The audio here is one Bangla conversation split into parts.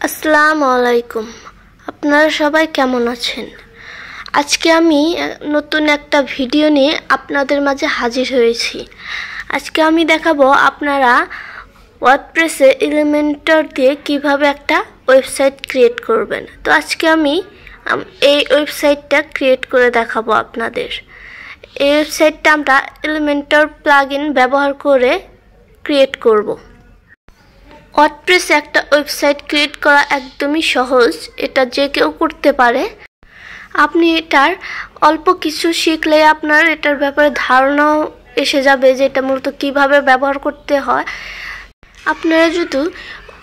আসসালামু আলাইকুম। আপনারা সবাই কেমন আছেন? আজকে আমি নতুন একটা ভিডিও নিয়ে আপনাদের মাঝে হাজির হয়েছি। আজকে আমি দেখাবো আপনারা ওয়ার্ডপ্রেসে এলিমেন্টর দিয়ে কিভাবে একটা ওয়েবসাইট ক্রিয়েট করবেন। তো আজকে আমি এই ওয়েবসাইটটা ক্রিয়েট করে দেখাবো আপনাদের। এই ওয়েবসাইটটা আমরা এলিমেন্টর প্লাগইন ব্যবহার করে ক্রিয়েট করব। ওয়ার্ডপ্রেসে একটা ওয়েবসাইট ক্রিয়েট করা একদমই সহজ, এটা যে কেউ করতে পারে। আপনি এটার অল্প কিছু শিখলে আপনার এটার ব্যাপারে ধারণাও এসে যাবে যে এটা মূলত কীভাবে ব্যবহার করতে হয়। আপনারা যদি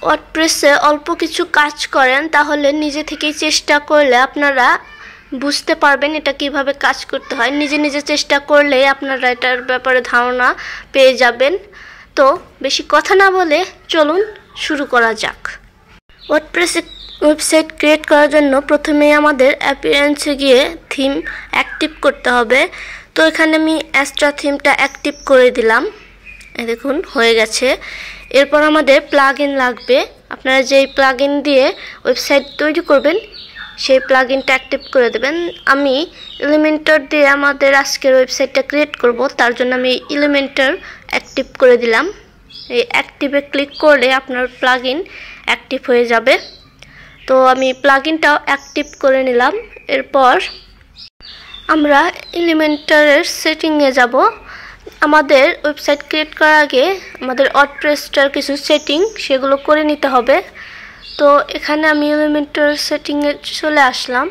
ওয়ার্ডপ্রেসে অল্প কিছু কাজ করেন তাহলে নিজে থেকেই চেষ্টা করলে আপনারা বুঝতে পারবেন এটা কিভাবে কাজ করতে হয়। নিজে নিজে চেষ্টা করলে আপনারা এটার ব্যাপারে ধারণা পেয়ে যাবেন। তো বেশি কথা না বলে চলুন শুরু করা যাক। ওয়ার্ডপ্রেসে ওয়েবসাইট ক্রিয়েট করার জন্য প্রথমেই আমাদের অ্যাপিয়ারেন্সে গিয়ে থিম অ্যাক্টিভ করতে হবে। তো এখানে আমি অ্যাস্ট্রা থিমটা অ্যাক্টিভ করে দিলাম। দেখুন হয়ে গেছে। এরপর আমাদের প্লাগইন লাগবে। আপনারা যেই প্লাগইন দিয়ে ওয়েবসাইট তৈরি করবেন সেই প্লাগইনটা অ্যাক্টিভ করে দেবেন। আমি এলিমেন্টর দিয়ে আমাদের আজকের ওয়েবসাইটটা ক্রিয়েট করব, তার জন্য আমি এলিমেন্টর অ্যাক্টিভ করে দিলাম। এই অ্যাক্টিভে ক্লিক করলে আপনার প্লাগইন অ্যাক্টিভ হয়ে যাবে। তো আমি প্লাগইনটাও অ্যাক্টিভ করে নিলাম। এরপর আমরা এলিমেন্টরের সেটিংয়ে যাব। আমাদের ওয়েবসাইট ক্রিয়েট করার আগে আমাদের ওয়ার্ডপ্রেসটার কিছু সেটিং সেগুলো করে নিতে হবে। তো এখানে আমি এলিমেন্টর সেটিংয়ে চলে আসলাম।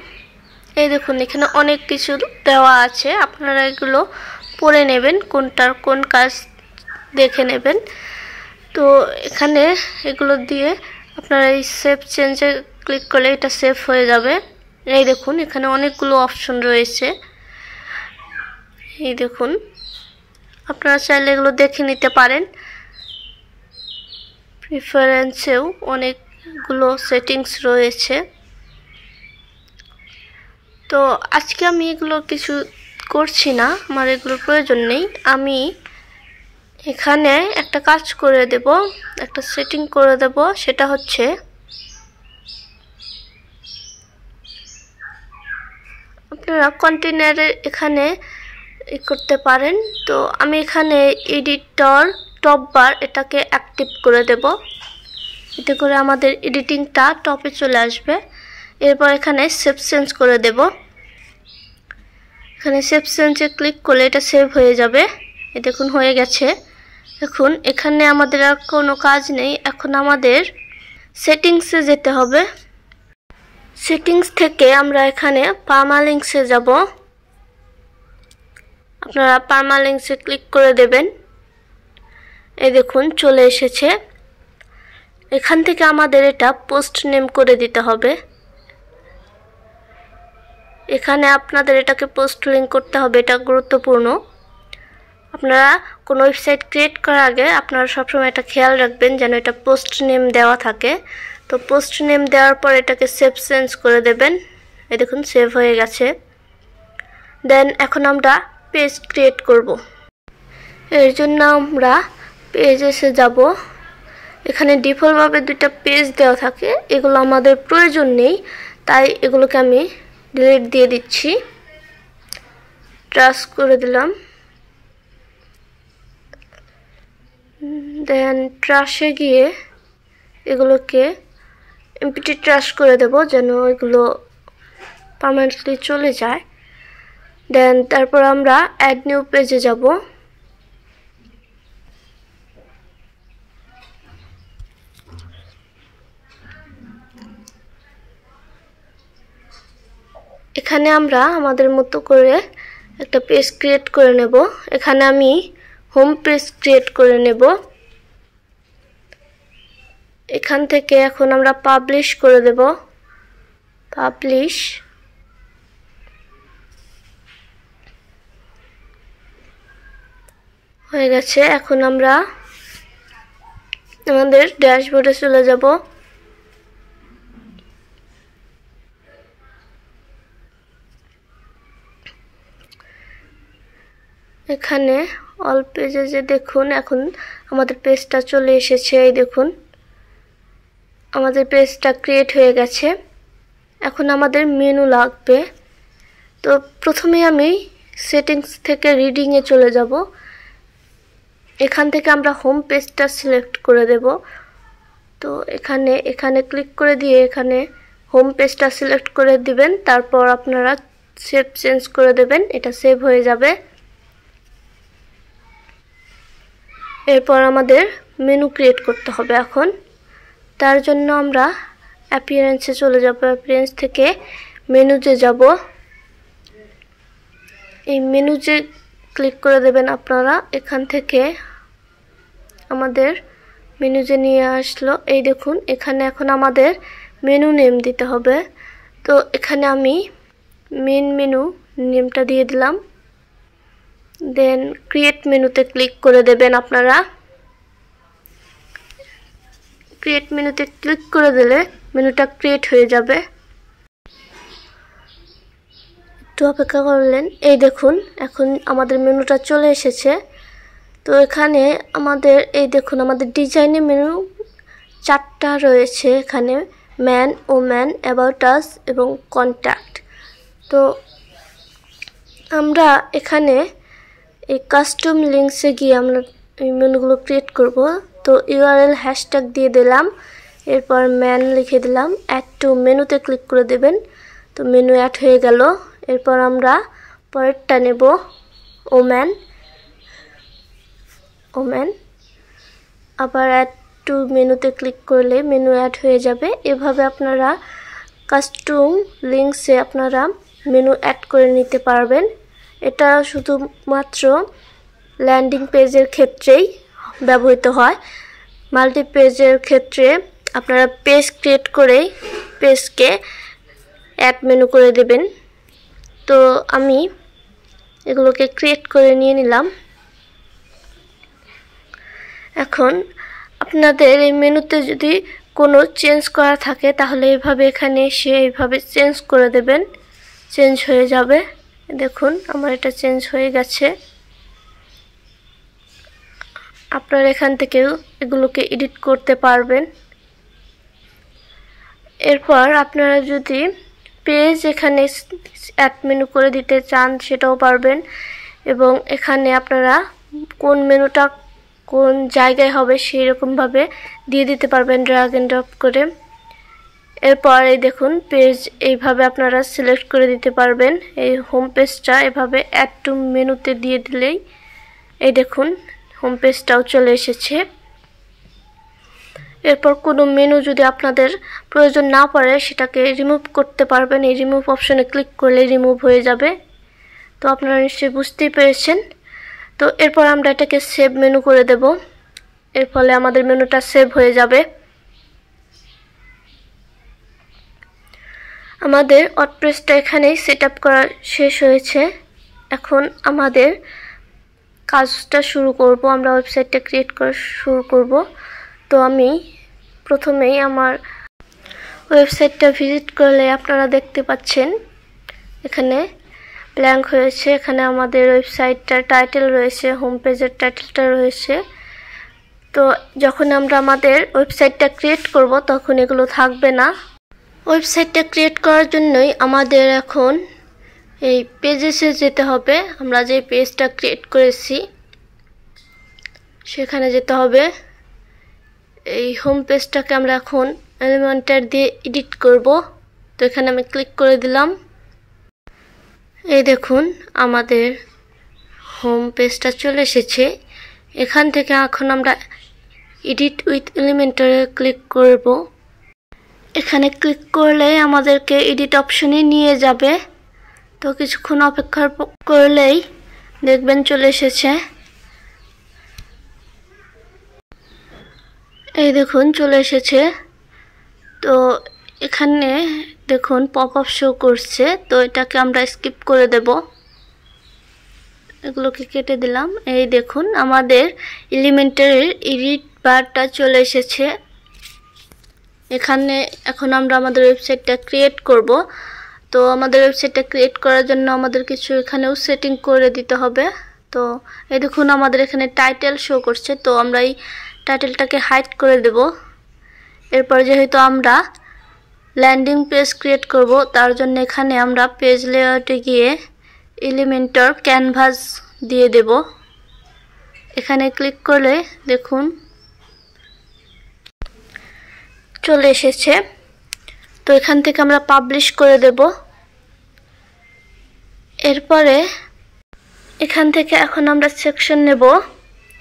এই দেখুন এখানে অনেক কিছু দেওয়া আছে, আপনারা এগুলো পড়ে নেবেন, কোনটার কোন কাজ দেখে নেবেন। তো এখানে এগুলো দিয়ে আপনারা এই সেভ চেঞ্জে ক্লিক করলে এটা সেভ হয়ে যাবে। এই দেখুন এখানে অনেকগুলো অপশন রয়েছে। এই দেখুন আপনারা চাইলে এগুলো দেখে নিতে পারেন। প্রিফারেন্সেও অনেকগুলো সেটিংস রয়েছে। তো আজকে আমি এগুলো কিছু করছি না, আমার এগুলোর প্রয়োজন নেই। আমি এখানে একটা কাজ করে দেব, একটা সেটিং করে দেব। সেটা হচ্ছে আপনারা কন্টেনারে এখানে করতে পারেন। তো আমি এখানে এডিটর টপ বার এটাকে অ্যাক্টিভ করে দেব। এতে করে আমাদের এডিটিংটা টপে চলে আসবে। এরপর এখানে সেভ চেঞ্জ করে দেব। এখানে সেভ চেঞ্জে ক্লিক করলে এটা সেভ হয়ে যাবে। এই দেখুন হয়ে গেছে। এখন এখানে আমাদের আর কোনো কাজ নেই। এখন আমাদের সেটিংসে যেতে হবে। সেটিংস থেকে আমরা এখানে পারমালিঙ্কসে যাব। আপনারা পারমালিঙ্কসে ক্লিক করে দেবেন। এই দেখুন চলে এসেছে। এখান থেকে আমাদের এটা পোস্ট নেম করে দিতে হবে। এখানে আপনাদের এটাকে পোস্ট লিঙ্ক করতে হবে, এটা গুরুত্বপূর্ণ। আপনারা কোনো ওয়েবসাইট ক্রিয়েট করার আগে আপনারা সবসময় এটা খেয়াল রাখবেন যেন এটা পোস্ট নেম দেওয়া থাকে। তো পোস্ট নেম দেওয়ার পর এটাকে সেভ চেঞ্জ করে দেবেন। এই দেখুন সেভ হয়ে গেছে। দেন এখন আমরা পেজ ক্রিয়েট করব। এর জন্য আমরা পেজে যাব। এখানে ডিফল্টভাবে দুইটা পেজ দেওয়া থাকে, এগুলো আমাদের প্রয়োজন নেই, তাই এগুলোকে আমি ডিলিট দিয়ে দিচ্ছি। ট্রাশ করে দিলাম। দেন ট্রাশে গিয়ে এগুলোকে এমপিটি ট্রাশ করে দেব যেন এগুলো পার্মানেন্টলি চলে যায়। দেন তারপর আমরা অ্যাড নিউ পেজে যাব। এখানে আমরা আমাদের মতো করে একটা পেজ ক্রিয়েট করে নেব। এখানে আমি হোম পেজ ক্রিয়েট করে নেব। এখান থেকে এখন আমরা পাবলিশ করে দেব। পাবলিশ। হয়ে গেছে। এখন আমরা আমাদের ড্যাশবোর্ডে চলে যাব। এখানে অল পেজে যে দেখুন এখন আমাদের পেজটা চলে এসেছে। এই দেখুন আমাদের পেজটা ক্রিয়েট হয়ে গেছে। এখন আমাদের মেনু লাগবে। তো প্রথমে আমি সেটিংস থেকে রিডিংয়ে চলে যাব। এখান থেকে আমরা হোম পেজটা সিলেক্ট করে দেব। তো এখানে ক্লিক করে দিয়ে এখানে হোম পেজটা সিলেক্ট করে দিবেন। তারপর আপনারা সেভ চেঞ্জ করে দেবেন, এটা সেভ হয়ে যাবে। এরপর আমাদের মেনু ক্রিয়েট করতে হবে। এখন তার জন্য আমরা অ্যাপিয়ারেন্সে চলে যাব। অ্যাপিয়ারেন্স থেকে মেনুতে যাব। এই মেনুতে ক্লিক করে দেবেন আপনারা। এখান থেকে আমাদের মেনুতে নিয়ে আসলো। এই দেখুন, এখানে এখন আমাদের মেনু নেম দিতে হবে। তো এখানে আমি মেন মেনু নেমটা দিয়ে দিলাম। দেন ক্রিয়েট মেনুতে ক্লিক করে দেবেন আপনারা। ক্রিয়েট মেনুতে ক্লিক করে দিলে মেনুটা ক্রিয়েট হয়ে যাবে। একটু অপেক্ষা করলেন। এই দেখুন, এখন আমাদের মেনুটা চলে এসেছে। তো এখানে আমাদের এই দেখুন, আমাদের ডিজাইনে মেনু 4টা রয়েছে। এখানে ম্যান, ওম্যান, অ্যাবাউট আস এবং কন্ট্যাক্ট। তো আমরা এখানে এই কাস্টম লিঙ্কসে গিয়ে আমরা এই মেনুগুলো ক্রিয়েট করব। তো ইউআরএল হ্যাশট্যাগ দিয়ে দিলাম। এরপর ম্যান লিখে দিলাম। অ্যাড টু মেনুতে ক্লিক করে দেবেন। তো মেনু অ্যাড হয়ে গেল। এরপর আমরা পরেরটা নেব ওম্যান। আবার অ্যাড টু মেনুতে ক্লিক করলে মেনু অ্যাড হয়ে যাবে। এভাবে আপনারা কাস্টম লিঙ্কসে আপনারা মেনু অ্যাড করে নিতে পারবেন। এটা শুধুমাত্র ল্যান্ডিং পেজের ক্ষেত্রেই ব্যবহৃত হয়। মাল্টি পেজের ক্ষেত্রে আপনারা পেজ ক্রিয়েট করে পেজকে অ্যাড মেনু করে দেবেন। তো আমি এগুলোকে ক্রিয়েট করে নিয়ে নিলাম। এখন আপনাদের এই মেনুতে যদি কোনো চেঞ্জ করা থাকে তাহলে এইভাবে এখানে এসে এইভাবে চেঞ্জ করে দেবেন, চেঞ্জ হয়ে যাবে। দেখুন, আমার এটা চেঞ্জ হয়ে গেছে। আপনারা এখান থেকেও এগুলোকে এডিট করতে পারবেন। এরপর আপনারা যদি পেজ এখানে অ্যাড মেনু করে দিতে চান সেটাও পারবেন। এবং এখানে আপনারা কোন মেনুটা কোন জায়গায় হবে সেই রকমভাবে দিয়ে দিতে পারবেন ড্র্যাগ এন্ড ড্রপ করে। এরপর এই দেখুন, পেজ এইভাবে আপনারা সিলেক্ট করে দিতে পারবেন। এই হোম পেজটা এভাবে অ্যাড টু মেনুতে দিয়ে দিলেই এই দেখুন হোম পেজটাও চলে এসেছে। এরপর কোনো মেনু যদি আপনাদের প্রয়োজন না পড়ে সেটাকে রিমুভ করতে পারবেন। এই রিমুভ অপশনে ক্লিক করলে রিমুভ হয়ে যাবে। তো আপনারা নিশ্চয়ই বুঝতেই পেরেছেন। তো এরপর আমরা এটাকে সেভ মেনু করে দেব। এর ফলে আমাদের মেনুটা সেভ হয়ে যাবে। আমাদের ওয়ার্ডপ্রেসটা এখানেই সেট আপ করা শেষ হয়েছে। এখন আমাদের কাজটা শুরু করব। আমরা ওয়েবসাইটটা ক্রিয়েট করা শুরু করব। তো আমি প্রথমেই আমার ওয়েবসাইটটা ভিজিট করলে আপনারা দেখতে পাচ্ছেন এখানে ব্ল্যাঙ্ক হয়েছে। এখানে আমাদের ওয়েবসাইটটার টাইটেল রয়েছে, হোম পেজের টাইটেলটা রয়েছে। তো যখন আমরা আমাদের ওয়েবসাইটটা ক্রিয়েট করব তখন এগুলো থাকবে না। ওয়েবসাইটটা ক্রিয়েট করার জন্যই আমাদের এখন এই পেজেসে যেতে হবে। আমরা যে পেজটা ক্রিয়েট করেছি সেখানে যেতে হবে। এই হোম পেজটাকে আমরা এখন এলিমেন্টর দিয়ে এডিট করব। তো এখানে আমি ক্লিক করে দিলাম। এই দেখুন, আমাদের হোম পেজটা চলে এসেছে। এখান থেকে এখন আমরা এডিট উইথ এলিমেন্টরে ক্লিক করব। এখানে ক্লিক করলে আমাদেরকে এডিট অপশনে নিয়ে যাবে। তো কিছুক্ষণ অপেক্ষা করলেই দেখবেন চলে এসেছে। এই দেখুন চলে এসেছে। তো এখানে দেখুন পপ আপ শো করছে। তো এটাকে আমরা স্কিপ করে দেব, এগুলোকে কেটে দিলাম। এই দেখুন আমাদের এলিমেন্টারের এডিট বারটা চলে এসেছে। এখানে এখন আমরা আমাদের ওয়েবসাইটটা ক্রিয়েট করব। তো আমাদের ওয়েবসাইটটা ক্রিয়েট করার জন্য আমাদের কিছু এখানেও সেটিং করে দিতে হবে। তো এই দেখুন আমাদের এখানে টাইটেল শো করছে। তো আমরা এই টাইটেলটাকে হাইড করে দেব। এরপর যেহেতু আমরা ল্যান্ডিং পেজ ক্রিয়েট করব, তার জন্য এখানে আমরা পেজ লেআউটে গিয়ে এলিমেন্টর ক্যানভাস দিয়ে দেব। এখানে ক্লিক করলে দেখুন চলে এসেছে। তো এখান থেকে আমরা পাবলিশ করে দেব। এরপরে এখান থেকে এখন আমরা সেকশন নেব।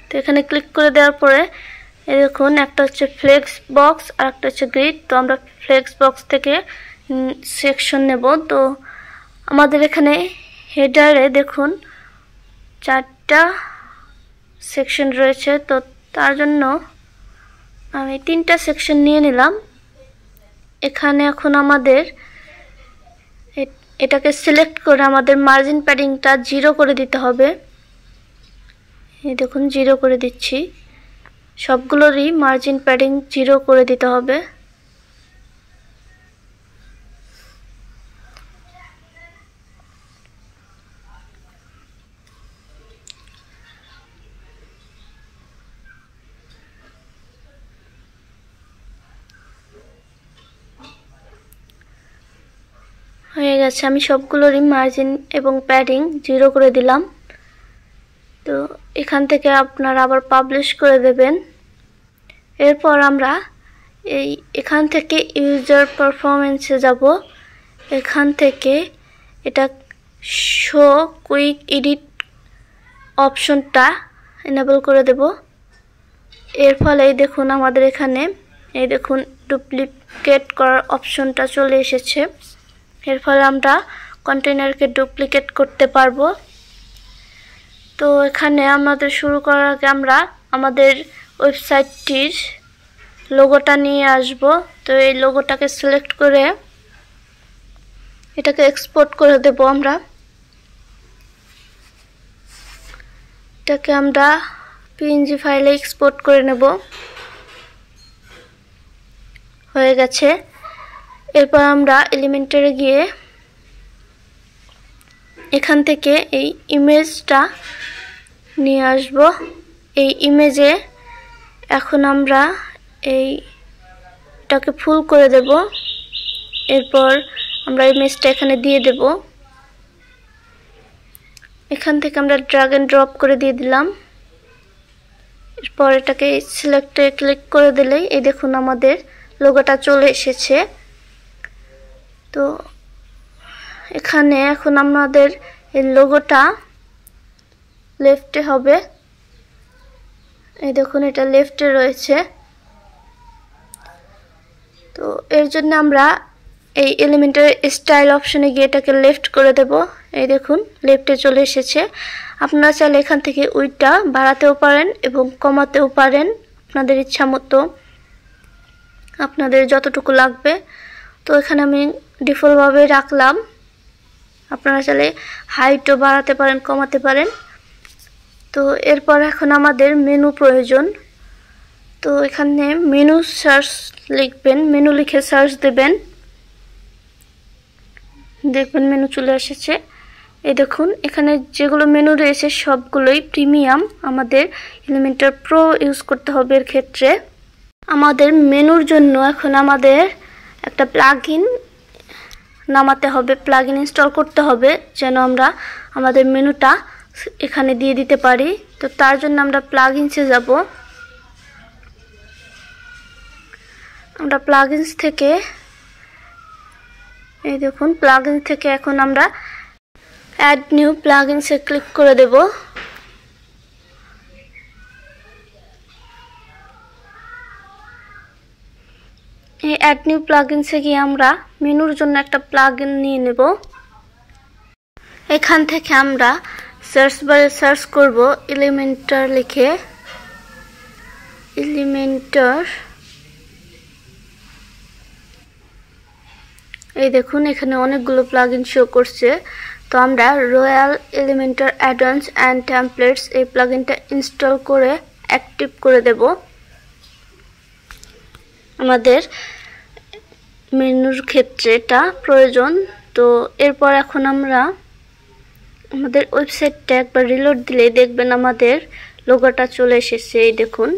তো এখানে ক্লিক করে দেওয়ার পরে এই দেখুন একটা হচ্ছে ফ্লেক্স বক্স আর একটা হচ্ছে গ্রিড। তো আমরা ফ্লেক্স বক্স থেকে সেকশন নেব। তো আমাদের এখানে হেডারে দেখুন 4টা সেকশন রয়েছে। তো তার জন্য আমি 3টা সেকশন নিয়ে নিলাম। এখানে এখন আমাদের এটাকে সিলেক্ট করে আমাদের মার্জিন প্যাডিংটা 0 করে দিতে হবে। এই দেখুন 0 করে দিচ্ছি। সবগুলোরই মার্জিন প্যাডিং 0 করে দিতে হবে। হয়ে গেছে, আমি সবগুলোরই মার্জিন এবং প্যাডিং 0 করে দিলাম। তো এখান থেকে আপনারা আবার পাবলিশ করে দেবেন। এরপর আমরা এখান থেকে ইউজার পারফরম্যান্সে যাব। এখান থেকে এটা শো কুইক এডিট অপশনটা এনেবল করে দেব। এর ফলে দেখুন আমাদের এখানে এই দেখুন ডুপ্লিকেট করার অপশনটা চলে এসেছে। এর ফলে আমরা কন্টেইনারকে ডুপ্লিকেট করতে পারবো। তো এখানে আমাদের শুরু করার আগে আমরা আমাদের ওয়েবসাইটটির লোগোটা নিয়ে আসব। তো এই লোগোটাকে সিলেক্ট করে এটাকে এক্সপোর্ট করে দেব। আমরা এটাকে আমরা পিএনজি ফাইলে এক্সপোর্ট করে নেব। হয়ে গেছে। এরপর আমরা এলিমেন্টরে গিয়ে এখান থেকে এই ইমেজটা নিয়ে আসব। এই ইমেজে এখন আমরা এটাকে ফুল করে দেব। এরপর আমরা ইমেজটা এখানে দিয়ে দেব। এখান থেকে আমরা ড্র্যাগ এন্ড ড্রপ করে দিয়ে দিলাম। এরপর এটাকে সিলেক্টে ক্লিক করে দিলেই এই দেখুন আমাদের লোগোটা চলে এসেছে। তো এখানে এখন আমাদের এই লোগোটা লেফটে হবে। এই দেখুন এটা লেফটে রয়েছে। তো এর জন্য আমরা এই এলিমেন্টের স্টাইল অপশনে গিয়ে এটাকে লেফট করে দেব। এই দেখুন লেফটে চলে এসেছে। আপনারা চাইলে এখান থেকে উইডটা বাড়াতেও পারেন এবং কমাতেও পারেন আপনাদের ইচ্ছা মতো, আপনাদের যতটুকু লাগবে। তো এখানে আমি ডিফল্টভাবে রাখলাম। আপনারা চাইলে হাইটও বাড়াতে পারেন, কমাতে পারেন। তো এরপর এখন আমাদের মেনু প্রয়োজন। তো এখানে মেনু সার্চ লিখবেন, মেনু লিখে সার্চ দেবেন, দেখবেন মেনু চলে এসেছে। এই দেখুন এখানে যেগুলো মেনু রয়েছে সবগুলোই প্রিমিয়াম। আমাদের এলিমেন্টর প্রো ইউজ করতে হবে। এর ক্ষেত্রে আমাদের মেনুর জন্য এখন আমাদের একটা প্লাগইন নামাতে হবে, প্লাগইন ইনস্টল করতে হবে যেন আমরা আমাদের মেনুটা এখানে দিয়ে দিতে পারি। তো তার জন্য আমরা প্লাগইনসে যাব। আমরা প্লাগইনস থেকে এই দেখুন প্লাগইন থেকে এখন আমরা অ্যাড নিউ প্লাগইনসে ক্লিক করে দেব। এই অ্যাড নিউ প্লাগইনসে গিয়ে আমরা মেনুর জন্য একটা প্লাগইন নিয়ে নেব। এখান থেকে আমরা সার্চ বারে সার্চ করব এলিমেন্টর লিখে। এলিমেন্টর এই দেখুন এখানে অনেকগুলো প্লাগইন শো করছে। তো আমরা royal Elementor add-ons and templates এই প্লাগইনটা ইনস্টল করে অ্যাক্টিভ করে দেব। আমাদের মেনুর ক্ষেত্রে এটা প্রয়োজন। তো এরপর এখন আমরা আমাদের ওয়েবসাইটটা একবার রিলোড দিলে দেখবেন আমাদের লোগোটা চলে এসেছে। এই দেখুন।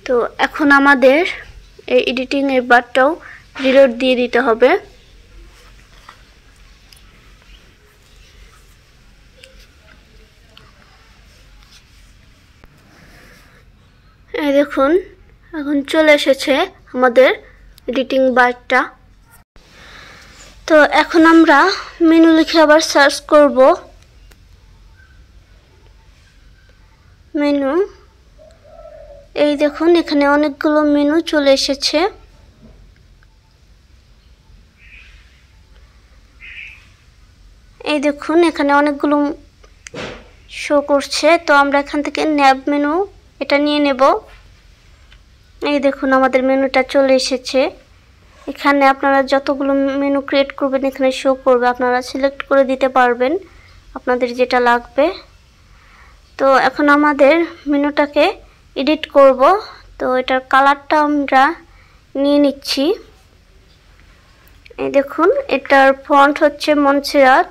তো এখন আমাদের এই এডিটিং এর বারটাও রিলোড দিয়ে দিতে হবে। এই দেখুন এখন চলে এসেছে আমাদের এডিটিং বারটা। তো এখন আমরা মেনু লিখে আবার সার্চ করব। মেনু, এই দেখুন এখানে অনেকগুলো মেনু চলে এসেছে। এই দেখুন এখানে অনেকগুলো শো করছে। তো আমরা এখান থেকে ন্যাব মেনু এটা নিয়ে নেব। এই দেখুন আমাদের মেনুটা চলে এসেছে। এখানে আপনারা যতগুলো মেনু ক্রিয়েট করবেন এখানে শো করবে, আপনারা সিলেক্ট করে দিতে পারবেন আপনাদের যেটা লাগবে। তো এখন আমাদের মেনুটাকে এডিট করব। তো এটার কালারটা আমরা নিয়ে নিচ্ছি। এই দেখুন এটার ফন্ট হচ্ছে মনসেরাট,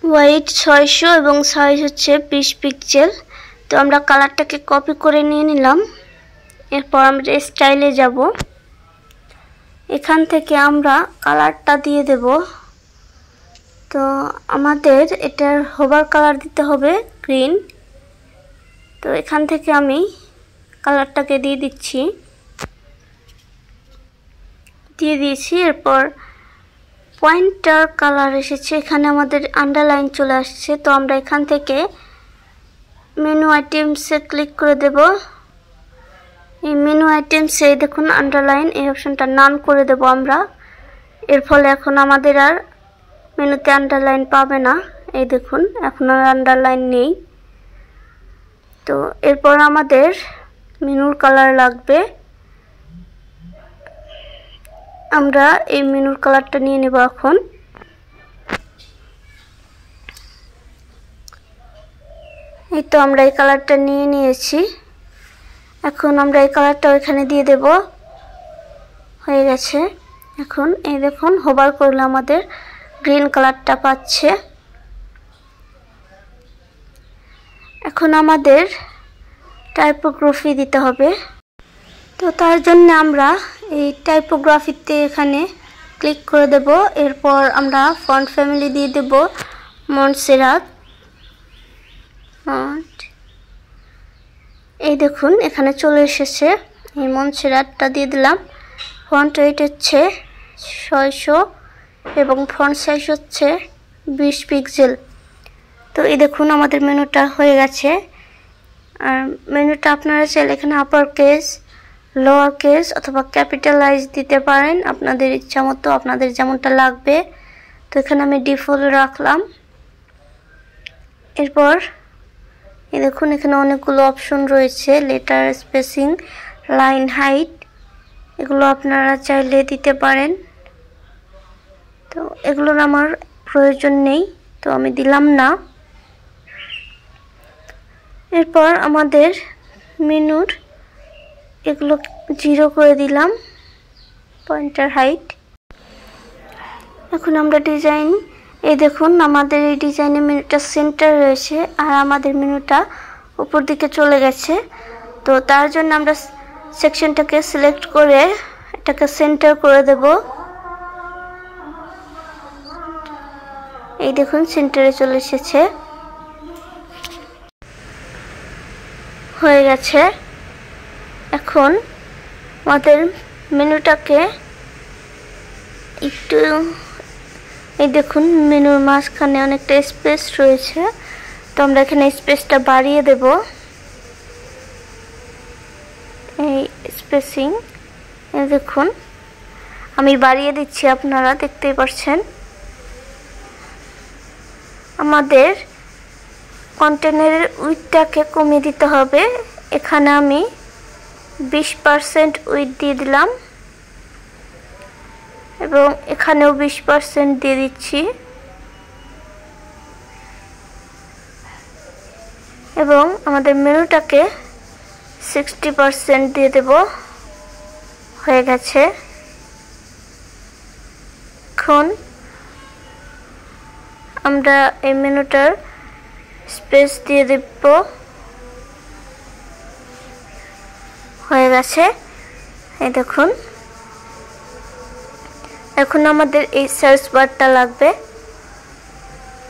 ওয়াইড 600 এবং সাইজ হচ্ছে 20 পিক্সেল। তো আমরা কালারটাকে কপি করে নিয়ে নিলাম। এরপর আমরা স্টাইলে যাব। এখান থেকে আমরা কালারটা দিয়ে দেব। তো আমাদের এটার হোভার কালার দিতে হবে গ্রিন। তো এখান থেকে আমি কালারটাকে দিয়ে দিচ্ছি, দিয়ে দিয়েছি। এরপর পয়েন্টার কালার এসেছে, এখানে আমাদের আন্ডারলাইন চলে আসছে। তো আমরা এখান থেকে মেনু আইটেমসে ক্লিক করে দেব। এই মেনু আইটেমসে দেখুন আন্ডারলাইন, এই অপশনটা নান করে দেব আমরা। এর ফলে এখন আমাদের আর মেনুতে আন্ডারলাইন পাবে না। এই দেখুন এখন আর আন্ডারলাইন নেই। তো এরপর আমাদের মেনুর কালার লাগবে। আমরা এই মেনুর কালারটা নিয়ে নেব এখন। এই তো আমরা এই কালারটা নিয়ে নিয়েছি। এখন আমরা এই কালারটা এখানে দিয়ে দেব। হয়ে গেছে। এখন এই দেখুন হোভার করলে আমাদের গ্রিন কালারটা পাচ্ছে। এখন আমাদের টাইপোগ্রাফি দিতে হবে। তো তার জন্য আমরা এই টাইপোগ্রাফিতে এখানে ক্লিক করে দেব। এরপর আমরা ফন্ট ফ্যামিলি দিয়ে দেব মনসেরাট ফন্ট। এই দেখুন এখানে চলে এসেছে, এই মনসেরাটটা দিয়ে দিলাম। ফন্ট ওয়েট হচ্ছে 600 এবং ফন্ট সাইজ হচ্ছে 20 পিক্সেল। তো এই দেখুন আমাদের মেনুটা হয়ে গেছে। আর মেনুটা আপনারা চাইলে এখানে আপার কেস, লোয়ার কেস অথবা ক্যাপিটালাইজ দিতে পারেন আপনাদের ইচ্ছা মতো, আপনাদের যেমনটা লাগবে। তো এখানে আমি ডিফল্ট রাখলাম। এরপর এই দেখুন এখানে অনেকগুলো অপশন রয়েছে, লেটার স্পেসিং, লাইন হাইট, এগুলো আপনারা চাইলে দিতে পারেন। তো এগুলোর আমার প্রয়োজন নেই, তো আমি দিলাম না। এরপর আমাদের মেনুর এগুলো 0 করে দিলাম, পয়েন্টার হাইট। এখন আমরা ডিজাইন, এই দেখুন আমাদের এই ডিজাইনে মেনুটা সেন্টার রয়েছে আর আমাদের মেনুটা উপর দিকে চলে গেছে। তো তার জন্য আমরা সেকশনটাকে সিলেক্ট করে এটাকে সেন্টার করে দেব। এই দেখুন সেন্টারে চলে এসেছে, হয়ে গেছে। এখন আমাদের মেনুটাকে একটু, এই দেখুন মেনুর মাঝখানে অনেকটা স্পেস রয়েছে, তো আমরা এখানে স্পেসটা বাড়িয়ে দেব। এই স্পেসিং এই দেখুন আমি বাড়িয়ে দিচ্ছি, আপনারা দেখতেই পাচ্ছেন। আমাদের কন্টেনারের উইডথটাকে কমিয়ে দিতে হবে। এখানে আমি 20% উইডথ দিয়ে দিলাম এবং এখানেও 20% দিয়ে দিচ্ছি এবং আমাদের মেনুটাকে 60% দিয়ে দেব। হয়ে গেছে। এখন আমরা এই মেনুটার স্পেস দিয়ে দেব। হয়ে গেছে। এই দেখুন, এখন আমাদের এই সার্চ বারটা লাগবে।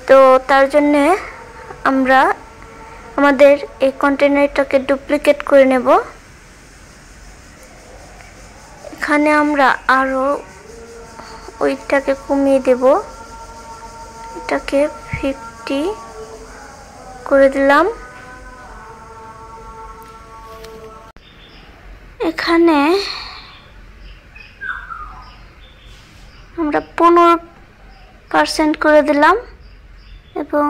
তো তার জন্য আমরা আমাদের এই কন্টেনারটাকে ডুপ্লিকেট করে নেব। এখানে আমরা আরো ওইটাকে কমিয়ে দেব, এটাকে 50 করে দিলাম। এখানে আমরা 15% করে দিলাম এবং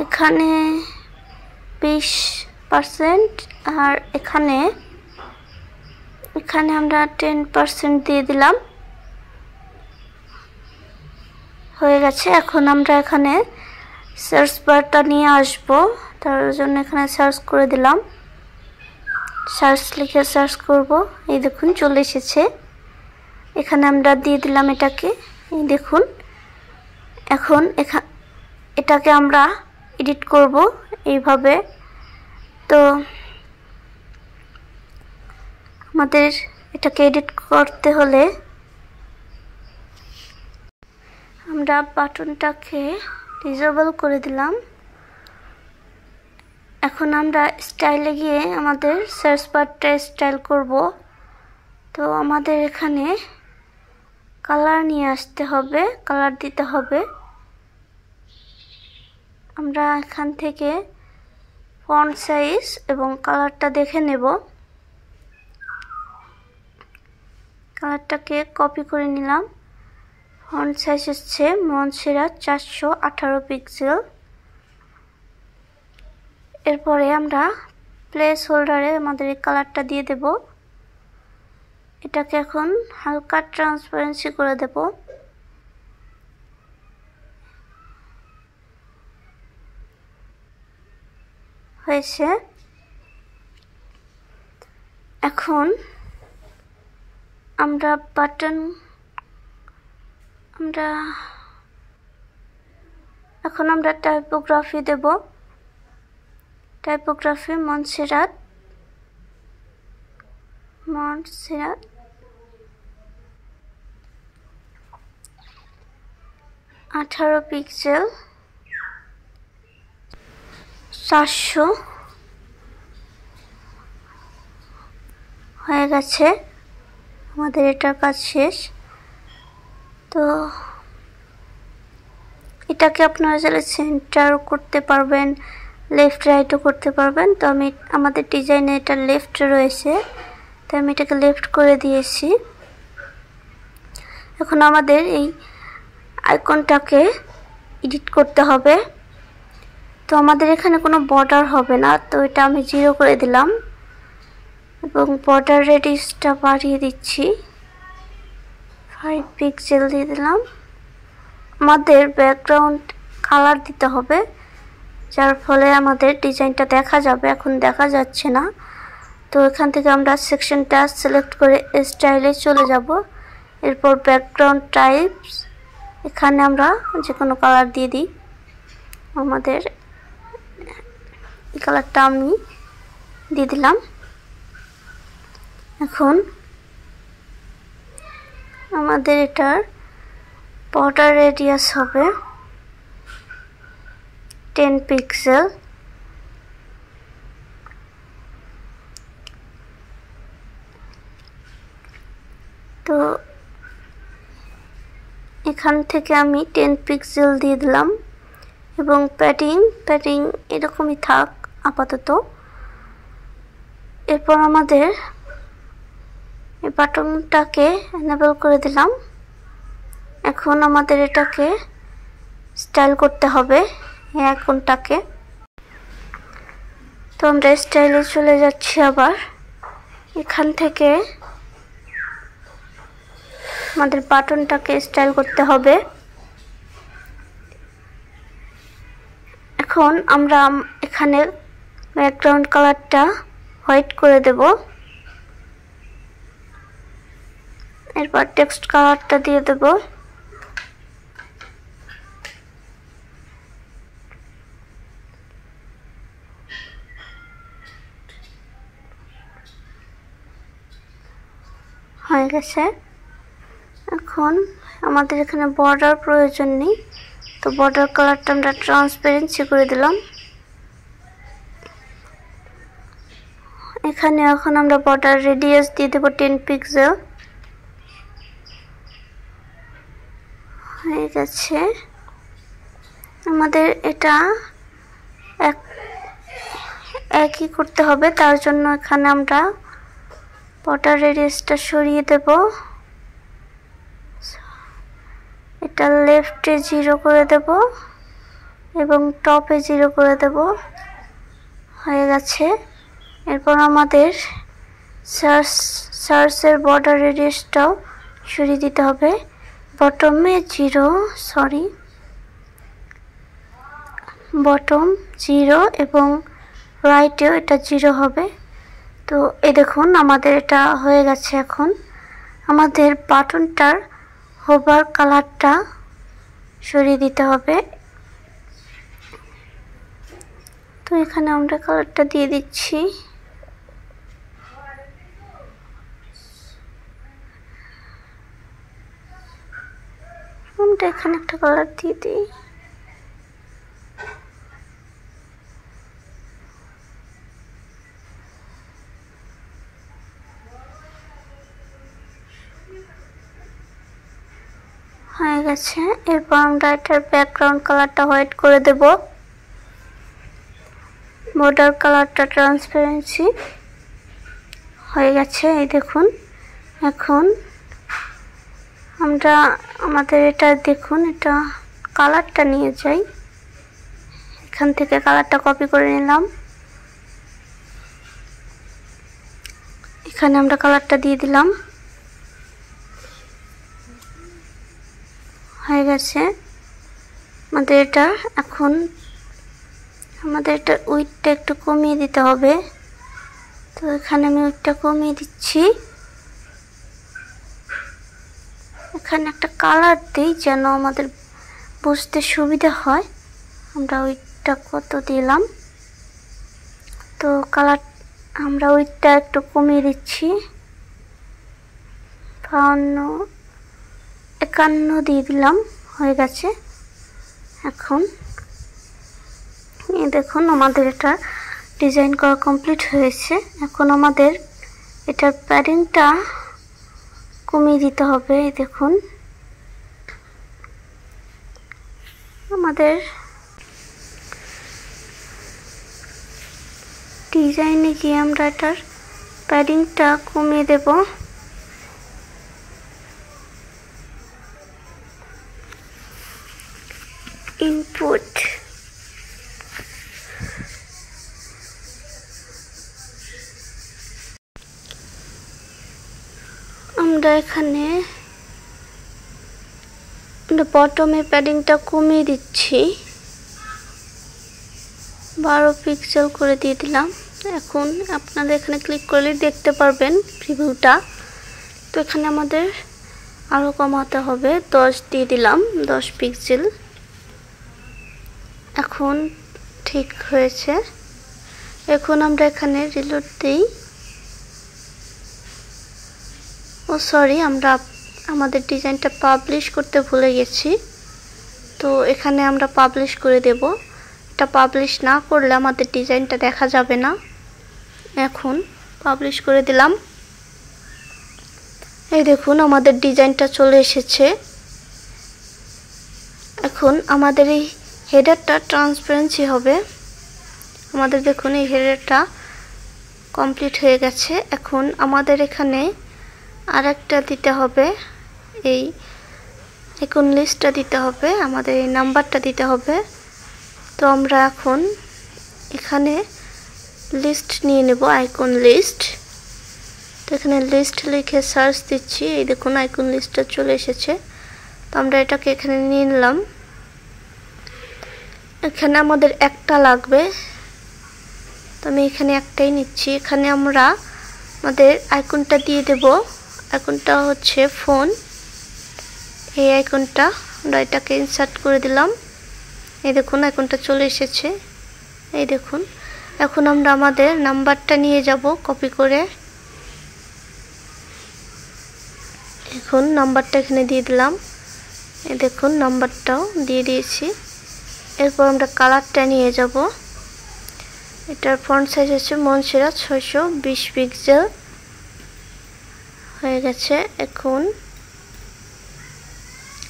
এখানে 20% আর এখানে আমরা 10% দিয়ে দিলাম। হয়ে গেছে। এখন আমরা এখানে সার্চ বারটা নিয়ে আসব, তার জন্য এখানে সার্চ করে দিলাম। সার্চ লিখে সার্চ করব, এই দেখুন চলে এসেছে। এখানে আমরা দিয়ে দিলাম এটাকে, এই দেখুন। এখন এটাকে আমরা এডিট করব এইভাবে। তো আমাদের এটাকে এডিট করতে হলে আমরা বাটনটাকে ডিসেবল করে দিলাম। এখন আমরা স্টাইলে গিয়ে আমাদের সার্চ বারটা স্টাইল করব। তো আমাদের এখানে কালার নিয়ে আসতে হবে, কালার দিতে হবে। আমরা এখান থেকে ফন্ট সাইজ এবং কালারটা দেখে নেব। কালারটাকে কপি করে নিলাম। ফন্ট সাইজ হচ্ছে মনসেরাট 418 পিক্সেল। এরপরে আমরা প্লেস হোল্ডারে আমাদের এই কালারটা দিয়ে দেব। এটাকে এখন হালকা ট্রান্সপারেন্সি করে দেব। হয়েছে। এখন আমরা টাইপোগ্রাফি দেব। টাইপোগ্রাফি মনসেরাট 18 পিক্সেল 400 হয়ে গেছে। আমাদের এটার কাজ শেষ। তো এটাকে আপনারা চাইলে সেন্টার করতে পারবেন, লেফট রাইটও করতে পারবেন। তো আমাদের ডিজাইনে এটা লেফট রয়েছে, তাই আমি এটাকে লেফট করে দিয়েছি। এখন আমাদের এই আইকনটাকে এডিট করতে হবে। তো আমাদের এখানে কোনো বর্ডার হবে না, তো এটা আমি 0 করে দিলাম এবং বর্ডার রেডিয়াসটা বাড়িয়ে দিচ্ছি, 5 পিক্সেল দিয়ে দিলাম। আমাদের ব্যাকগ্রাউন্ড কালার দিতে হবে, যার ফলে আমাদের ডিজাইনটা দেখা যাবে। এখন দেখা যাচ্ছে না। তো এখান থেকে আমরা সেকশনটা সিলেক্ট করে স্টাইলে চলে যাব। এরপর ব্যাকগ্রাউন্ড টাইপস, এখানে আমরা যে কোনো কালার দিয়ে দিই। আমাদের এই কালারটা আমি দিয়ে দিলাম। এখন আমাদের এটার বর্ডার রেডিয়াস হবে 10 পিক্সেল। তো এখান থেকে আমি 10 পিক্সেল দিয়ে দিলাম এবং প্যাডিং এরকমই থাক আপাতত। এরপর আমাদের এই বাটনটাকে এনেবল করে দিলাম। এখন আমাদের এটাকে স্টাইল করতে হবে এই আইকনটাকে। তো আমরা স্টাইলে চলে যাচ্ছি। আবার এখান থেকে আমাদের বাটনটাকে স্টাইল করতে হবে। এখন আমরা এখানে ব্যাকগ্রাউন্ড কালারটা হোয়াইট করে দেব। এরপর টেক্সট কালারটা দিয়ে দেব। হয়ে গেছে। এখন আমাদের এখানে বর্ডার প্রয়োজন নেই, তো বর্ডার কালারটা আমরা ট্রান্সপারেন্সি করে দিলাম। এখানে এখন আমরা বর্ডার রেডিয়াস দিয়ে দেবো 10 পিক্সেল। হয়ে গেছে। আমাদের এটা একই করতে হবে, তার জন্য এখানে আমরা বর্ডার রেডিয়াসটা সরিয়ে দেব। এটা লেফটে 0 করে দেব এবং টপে 0 করে দেব। হয়ে গেছে। এরপর আমাদের সার্চের বর্ডার রেডিয়াসটাও সরিয়ে দিতে হবে। বটমে 0 এবং রাইটেও এটা 0 হবে। তো এই দেখুন আমাদের এটা হয়ে গেছে। এখন আমাদের বাটনটার হোভার কালারটা সরিয়ে দিতে হবে। তো এখানে আমরা কালারটা দিয়ে দিচ্ছি। আমরা এখানে একটা কালার দিয়ে দিই। হয়ে গেছে। এরপর আমরা এটার ব্যাকগ্রাউন্ড কালারটা হোয়াইট করে দেব। বর্ডার কালারটা ট্রান্সপারেন্সি হয়ে গেছে। এই দেখুন। এখন আমরা আমাদের এটা দেখুন, এটা কালারটা নিয়ে যাই। এখান থেকে কালারটা কপি করে নিলাম। এখানে আমরা কালারটা দিয়ে দিলাম। হয়ে গেছে আমাদের এটা। এখন আমাদের এটা উইডটা একটু কমিয়ে দিতে হবে। তো এখানে আমি উইডটা কমিয়ে দিচ্ছি। এখানে একটা কালার দিই যেন আমাদের বুঝতে সুবিধা হয়। আমরা উইডটা কত দিলাম, তো কালার আমরা উইডটা একটু কমিয়ে দিচ্ছি। 51 দিয়ে দিলাম। হয়ে গেছে। এখন এই দেখুন আমাদের এটা ডিজাইন করা কমপ্লিট হয়েছে। এখন আমাদের এটার প্যাডিংটা কমিয়ে দিতে হবে। এই দেখুন আমাদের ডিজাইনে গিয়ে আমরা এটার প্যাডিংটা কমিয়ে দেব। ইনপুট আমরা এখানে বটমে প্যাডিংটা কমিয়ে দিচ্ছি, 12 পিক্সেল করে দিয়ে দিলাম। এখন আপনারা এখানে ক্লিক করলে দেখতে পারবেন প্রিভিউটা। তো এখানে আমাদের আরও কমাতে হবে, 10 দিয়ে দিলাম, 10 পিক্সেল। এখন ঠিক হয়েছে। এখন আমরা এখানে রিলোড দিই। সরি, আমরা আমাদের ডিজাইনটা পাবলিশ করতে ভুলে গেছি। তো এখানে আমরা পাবলিশ করে দেব। এটা পাবলিশ না করলে আমাদের ডিজাইনটা দেখা যাবে না। এখন পাবলিশ করে দিলাম। এই দেখুন আমাদের ডিজাইনটা চলে এসেছে। এখন আমাদের এই হেডারটা ট্রান্সপারেন্সি হবে। আমাদের দেখুন এই হেডারটা কমপ্লিট হয়ে গেছে। এখন আমাদের এখানে আরেকটা দিতে হবে, এই আইকন লিস্টটা দিতে হবে, আমাদের এই নাম্বারটা দিতে হবে। তো আমরা এখন এখানে লিস্ট নিয়ে নেব, আইকন লিস্ট। তো এখানে লিস্ট লিখে সার্চ দিচ্ছি। এই দেখুন আইকন লিস্টটা চলে এসেছে। তো আমরা এটাকে এখানে নিয়ে নিলাম। এখানে আমাদের একটা লাগবে, তো আমি এখানে একটাই নিচ্ছি। এখানে আমরা আমাদের আইকনটা দিয়ে দেব। আইকনটা হচ্ছে ফোন। এই আইকনটা আমরা এটাকে ইনসার্ট করে দিলাম। এই দেখুন আইকনটা চলে এসেছে। এই দেখুন এখন আমরা আমাদের নাম্বারটা নিয়ে যাব কপি করে। এখন নাম্বারটা এখানে দিয়ে দিলাম। এই দেখুন নাম্বারটাও দিয়ে দিয়েছি। এরপর আমরা কালারটা নিয়ে যাব। এটার ফন্ট সাইজ হচ্ছে মনসেরাত 620 পিক্সেল হয়ে গেছে। এখন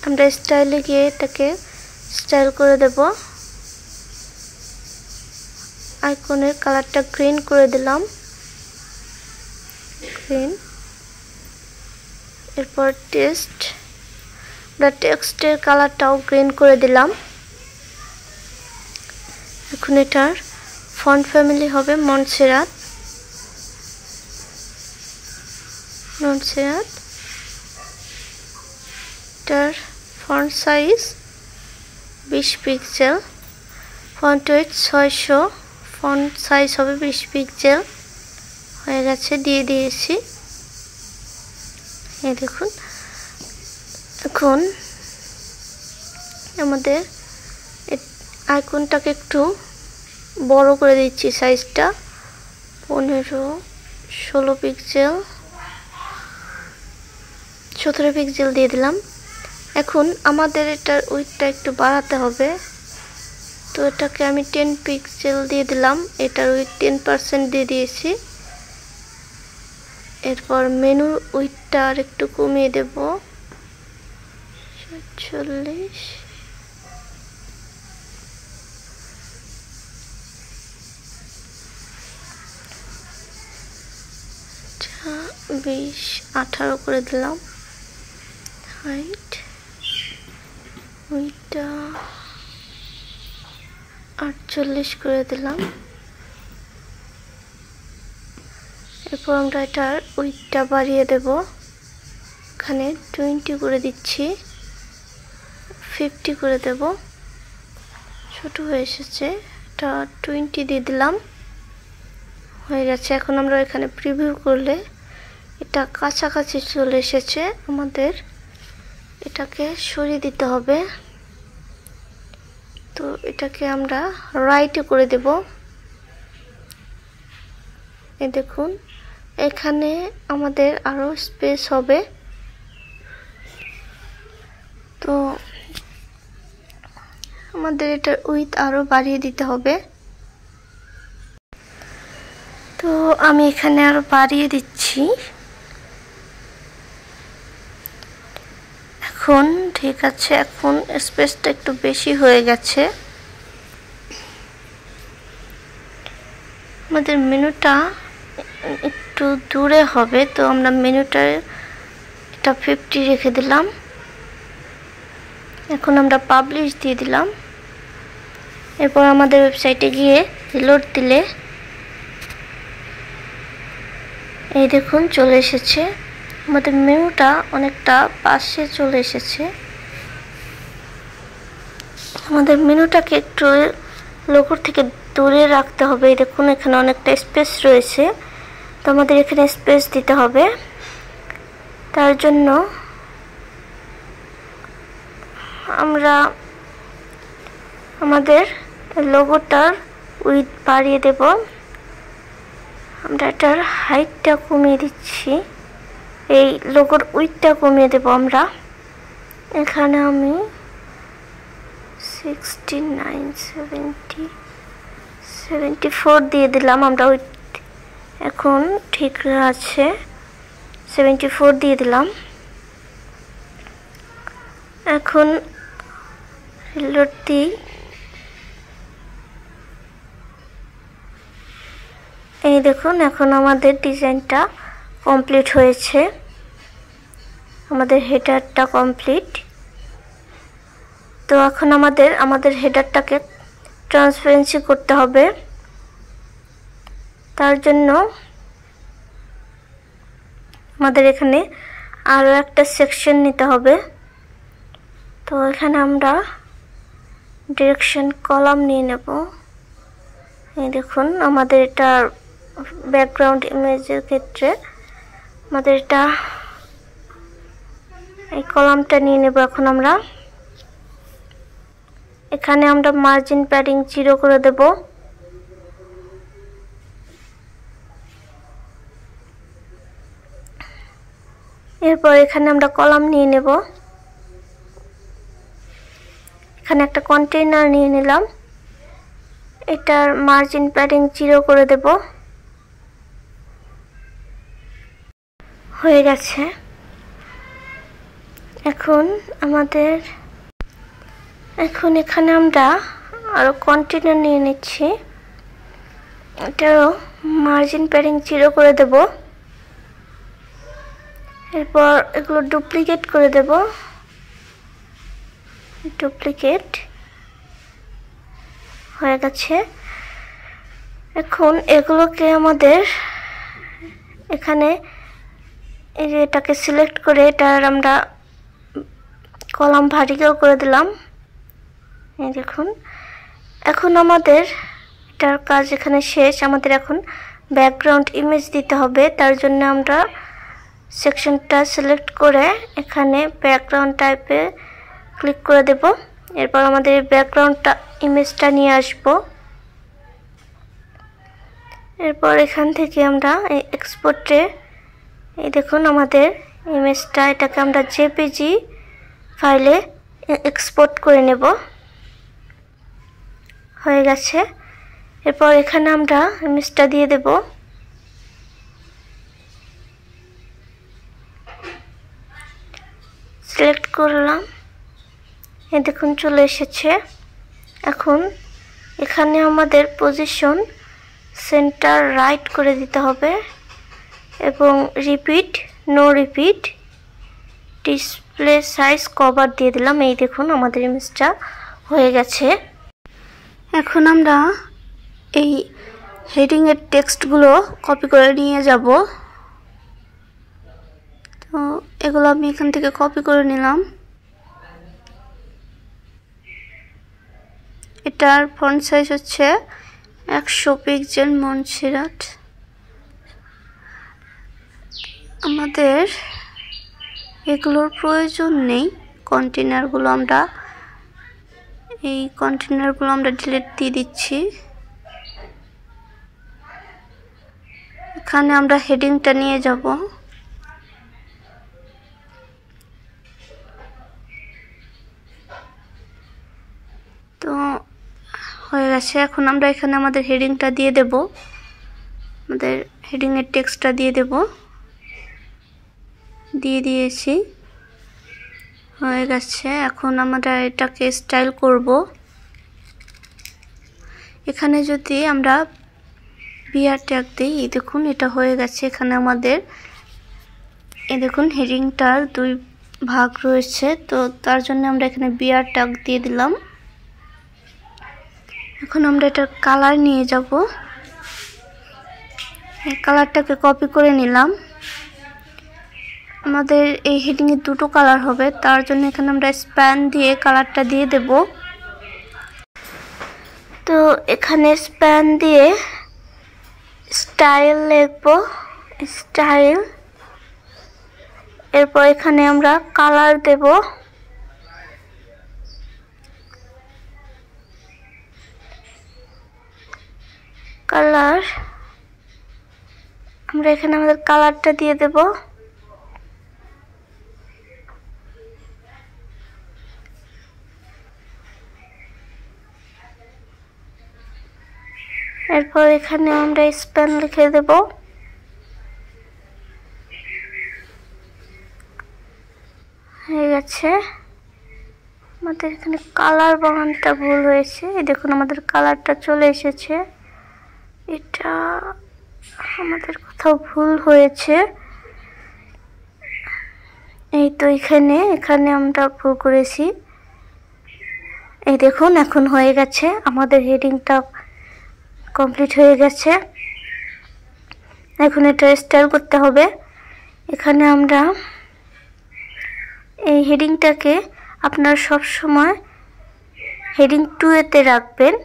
আমরা স্টাইলে গিয়ে এটাকে স্টাইল করে দেব। আইকনের কালারটা গ্রিন করে দিলাম, গ্রিন। এরপর টেক্সটের কালারটাও গ্রিন করে দিলাম। এখন এটার ফন্ট ফ্যামিলি হবে মনসেরাত। এটার font size 20 pixel, font wait 600, font size হবে 20 পিক্সেল হয়ে গেছে, দিয়ে দিয়েছি। এই দেখুন এখন আমাদের আইকনটাকে একটু বড় করে দিচ্ছি, সাইজটা 15-16 পিক্সেল, 17 পিক্সেল দিয়ে দিলাম। এখন আমাদের এটার উইডথটা একটু বাড়াতে হবে, তো এটাকে আমি 10 পিক্সেল দিয়ে দিলাম। এটার উইডথ 10% দিয়ে দিয়েছি। এরপর মেনুর উইডথটা আর একটু কমিয়ে দেব, 47, 20, 18 করে দিলাম। হাইট উইডথটা 48 করে দিলাম। এরপর আমরা এটার উইডথটা বাড়িয়ে দেব, এখানে 20 করে দিচ্ছি, 50 করে দেব, ছোট হয়ে এসেছে, এটা 20 দিয়ে দিলাম, হয়ে গেছে। এখন আমরা এখানে প্রিভিউ করলে এটা কাছাকাছি চলে এসেছে, আমাদের এটাকে সরিয়ে দিতে হবে। তো এটাকে আমরা রাইটে করে দেব। এই দেখুন এখানে আমাদের আরো স্পেস হবে, তো আমাদের এটার উইডথ আরো বাড়িয়ে দিতে হবে। তো আমি এখানে আরো বাড়িয়ে দিচ্ছি। এখন ঠিক আছে, এখন স্পেসটা একটু বেশি হয়ে গেছে। আমাদের মেনুটা একটু দূরে হবে, তো আমরা মেনুটা এটা 50 রেখে দিলাম। এখন আমরা পাবলিশ দিয়ে দিলাম। এরপর আমাদের ওয়েবসাইটে গিয়ে রিলোড দিলে এই দেখুন চলে এসেছে, আমাদের মেনুটা অনেকটা পাশে চলে এসেছে। আমাদের মেনুটাকে একটু লোগোর থেকে দূরে রাখতে হবে। এই দেখুন এখানে অনেকটা স্পেস রয়েছে, তো আমাদের এখানে স্পেস দিতে হবে। তার জন্য আমরা আমাদের লোগোটার উইডথ বাড়িয়ে দেব। আমরা এটার হাইটটা কমিয়ে দিচ্ছি, এই লোগোর উইডথটা কমিয়ে দেব আমরা। এখানে আমি 69, 70, 74 দিয়ে দিলাম আমরা উইডথ, এখন ঠিক আছে, 74 দিয়ে দিলাম। এখন রিলোড দিই। এই দেখুন এখন আমাদের ডিজাইনটা কমপ্লিট হয়েছে, আমাদের হেডারটা কমপ্লিট। তো এখন আমাদের হেডারটাকে ট্রান্সপারেন্সি করতে হবে। তার জন্য আমাদের এখানে আরো একটা সেকশন নিতে হবে। তো এখানে আমরা ডিরেকশন কলাম নিয়ে নেব। এই দেখুন আমাদের এটা ব্যাকগ্রাউন্ড ইমেজের ক্ষেত্রে আমাদের এটা এই কলামটা নিয়ে নেব। এখন আমরা এখানে আমরা মার্জিন প্যাডিং 0 করে দেব। এরপর এখানে আমরা কলাম নিয়ে নেব। এখানে একটা কন্টেইনার নিয়ে নিলাম, এটার মার্জিন প্যাডিং 0 করে দেব। হয়ে গেছে। এখন এখানে আমরা আরো কন্টেইনার নিয়ে নিচ্ছি, এটারও মার্জিন প্যাডিং 0 করে দেব। এরপর এগুলো ডুপ্লিকেট করে দেব, ডুপ্লিকেট হয়ে গেছে। এখন এগুলোকে আমাদের এখানে এই যে এটাকে সিলেক্ট করে এটার আমরা কলাম ভার্টিক্যাল করে দিলাম। এই দেখুন, এখন আমাদের এটার কাজ এখানে শেষ। আমাদের এখন ব্যাকগ্রাউন্ড ইমেজ দিতে হবে, তার জন্য আমরা সেকশনটা সিলেক্ট করে এখানে ব্যাকগ্রাউন্ড টাইপে ক্লিক করে দেব। এরপর আমাদের ব্যাকগ্রাউন্ডটা ইমেজটা নিয়ে আসব। এরপর এখান থেকে আমরা এই এক্সপোর্টে এই দেখুন আমাদের ইমেজটা, এটাকে আমরা জেপিজি ফাইলে এক্সপোর্ট করে নেব। হয়ে গেছে। এরপর এখানে আমরা ইমেজটা দিয়ে দেব। সিলেক্ট করলাম, এই দেখুন চলে এসেছে। এখন এখানে আমাদের পজিশন সেন্টার রাইট করে দিতে হবে এবং repeat, no repeat, display size cover দিয়ে দিলাম। এই দেখুন আমাদের ইমেজটা হয়ে গেছে। এখন আমরা এই হেডিং এর টেক্সটগুলো কপি করে নিয়ে যাব। তো এগুলো আমি এখান থেকে কপি করে নিলাম। এটার ফন্ট সাইজ হচ্ছে 100 পিক্সেল মনসেরাট। আমাদের এগুলোর প্রয়োজন নেই, কন্টেইনারগুলো আমরা ডিলিট দিয়ে দিচ্ছি। এখানে আমরা হেডিংটা নিয়ে যাব। তো হয়ে গেছে। এখন আমরা এখানে আমাদের হেডিংটা দিয়ে দেব, আমাদের হেডিং এর টেক্সটটা দিয়ে দেব। দিয়ে দিয়েছি, হয়ে গেছে। এখন আমরা এটাকে স্টাইল করব। এখানে যদি আমরা বিআর ট্যাগ দিই, এই দেখুন এটা হয়ে গেছে। এখানে আমাদের এই দেখুন হেডিংটার 2 ভাগ রয়েছে, তো তার জন্য আমরা এখানে বিআর ট্যাগ দিয়ে দিলাম। এখন আমরা এটার কালার নিয়ে যাব, এই কালারটাকে কপি করে নিলাম। আমাদের এই হেডিং এর 2টো কালার হবে, তার জন্য এখানে আমরা স্প্যান দিয়ে কালারটা দিয়ে দেব। তো এখানে স্প্যান দিয়ে স্টাইল লিখব, স্টাইল। এরপর এখানে আমরা কালার দেব, কালার। আমরা এখানে আমাদের কালারটা দিয়ে দেব। এরপর এখানে আমরা স্প্যান লিখে দেব। হয়ে গেছে। আমাদের এখানে কালার বানানটা ভুল হয়েছে, এই দেখুন আমাদের কালারটা চলে এসেছে। এটা আমাদের কোথাও ভুল হয়েছে, এই তো এখানে আমরা ভুল করেছি। এই দেখুন এখন হয়ে গেছে, আমাদের হেডিংটা কমপ্লিট হয়ে গেছে। এখন এটা স্টাইল করতে হবে। এখানে আমরা এই হেডিংটাকে আপনার সব সময় হেডিং 2-তে রাখবেন।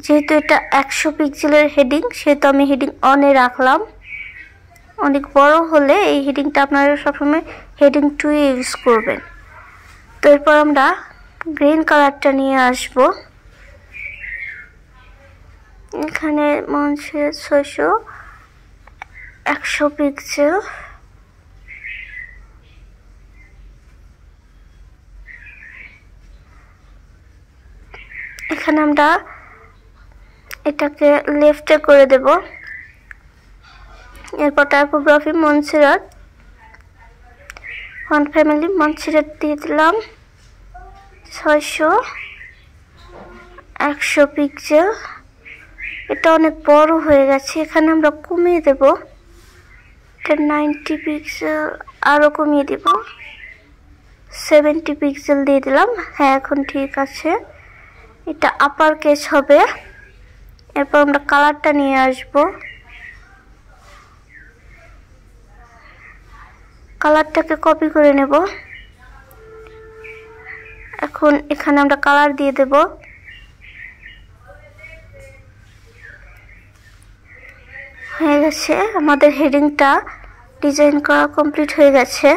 যেহেতু এটা 100 পিক্সেলের হেডিং, সেহেতু আমি হেডিং অনে রাখলাম। অনেক বড় হলে এই হেডিংটা আপনারা সবসময় হেডিং 2-এ ইউজ করবেন। তো এরপর আমরা গ্রিন কালারটা নিয়ে আসব। এখানে মনসেরাট 600 100 পিক্সেল এখানে আমরা এটাকে লেফটে করে দেব। এরপর টাইপোগ্রাফি মনসেরাট, ফন্ট ফ্যামিলি মনসেরাট দিয়ে দিলাম 600 100 পিক্সেল। এটা অনেক বড় হয়ে গেছে, এখানে আমরা কমিয়ে দেব, এটা 90 পিক্সেল আরো কমিয়ে দেব, 70 পিক্সেল দিয়ে দিলাম। হ্যাঁ, এখন ঠিক আছে, এটা আপার কেস হবে। এরপর আমরা কালারটা নিয়ে আসব, কালারটাকে কপি করে নেব। এখন এখানে আমরা কালার দিয়ে দেব। হয়ে গেছে, আমাদের হেডিংটা ডিজাইন করা কমপ্লিট হয়ে গেছে।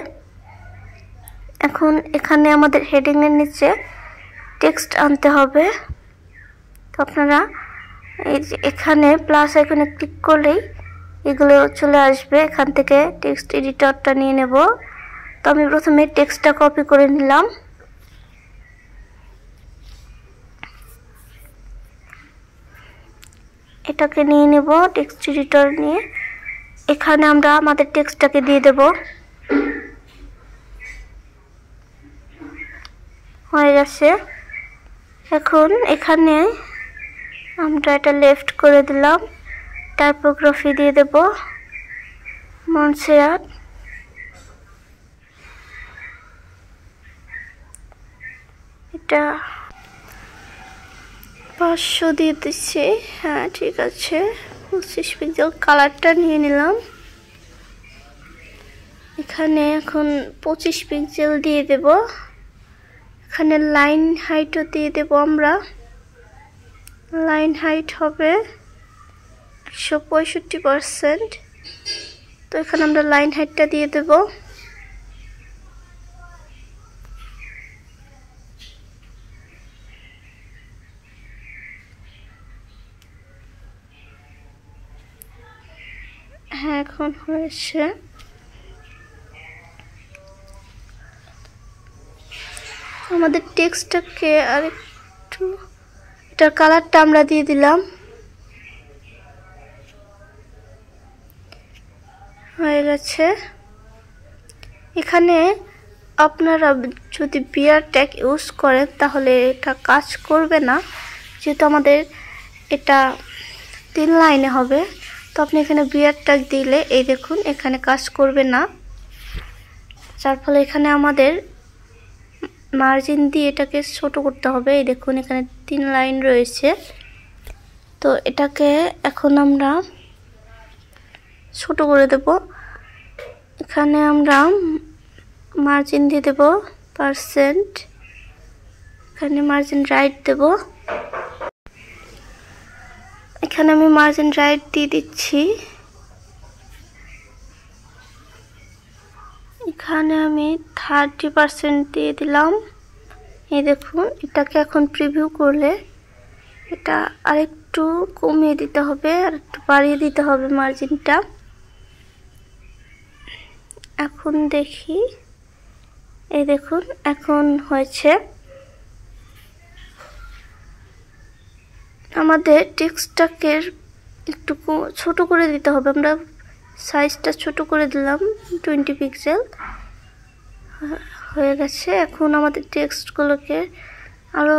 এখন এখানে আমাদের হেডিং এর নিচে টেক্সট আনতে হবে। তো আপনারা এই যে এখানে প্লাস আইকনে ক্লিক করলেই এগুলো চলে আসবে। এখান থেকে টেক্সট এডিটরটা নিয়ে নেব। তো আমি প্রথমে টেক্সটটা কপি করে নিলাম। এটাকে নিয়ে নেব টেক্সট এডিটর নিয়ে, এখানে আমরা আমাদের টেক্সটটাকে দিয়ে দেব। হয়ে গেছে। এখন এখানে আমরা এটা লেফট করে দিলাম, টাইপোগ্রাফি দিয়ে দেব মনসেরাট। এটা 500 দিয়ে দিচ্ছি। হ্যাঁ, ঠিক আছে, 25 পিক্সেল। কালারটা নিয়ে নিলাম, এখানে এখন 25 পিক্সেল দিয়ে দেব। এখানে লাইন হাইটও দিয়ে দেব আমরা, লাইন হাইট হবে 165%। তো এখানে আমরা লাইন হাইটটা দিয়ে দেব। হ্যাঁ, এখন হয়েছে। আমাদের টেক্সটটাকে আরেকটু, এটার কালারটা আমরা দিয়ে দিলাম। হয়ে গেছে। এখানে আপনারা যদি বিয়ার ট্যাগ ইউজ করেন তাহলে এটা কাজ করবে না, যেহেতু আমাদের এটা 3 লাইনে হবে। তো আপনি এখানে বিয়ার ট্যাগ দিলে এই দেখুন এখানে কাজ করবে না, যার ফলে এখানে আমাদের মার্জিন দিয়ে এটাকে ছোট করতে হবে। এই দেখুন এখানে 3 লাইন রয়েছে। তো এটাকে এখন আমরা ছোট করে দেব। এখানে আমরা মার্জিন দিয়ে দেব %, এখানে মার্জিন রাইট দেব। এখানে আমি মার্জিন রাইট দিয়ে দিচ্ছি। এখানে আমি 30% দিয়ে দিলাম। এই দেখুন, এটাকে এখন প্রিভিউ করলে এটা আরেকটু কমিয়ে দিতে হবে, আর একটু বাড়িয়ে দিতে হবে মার্জিনটা। এখন দেখি, এই দেখুন এখন হয়েছে। আমাদের টেক্সটটাকে একটু ছোট করে দিতে হবে, আমরা সাইজটা ছোট করে দিলাম 20 পিক্সেল। হয়ে গেছে। এখন আমাদের টেক্সটগুলোকে আরো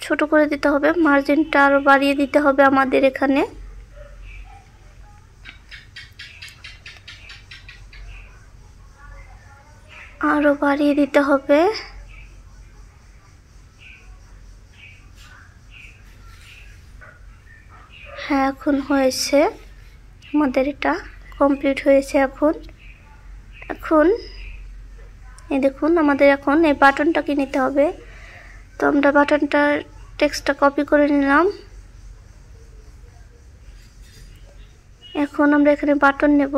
ছোট করে দিতে হবে, মার্জিনটা আরো বাড়িয়ে দিতে হবে আমাদের এখানে। আরো বাড়িয়ে দিতে হবে। হ্যাঁ, এখন হয়েছে, আমাদের এটা কমপ্লিট হয়েছে। এখন এই দেখুন আমাদের এখন এই বাটনটাকে নিতে হবে। তো আমরা বাটনটার টেক্সটটা কপি করে নিলাম। এখন আমরা এখানে বাটন নেব,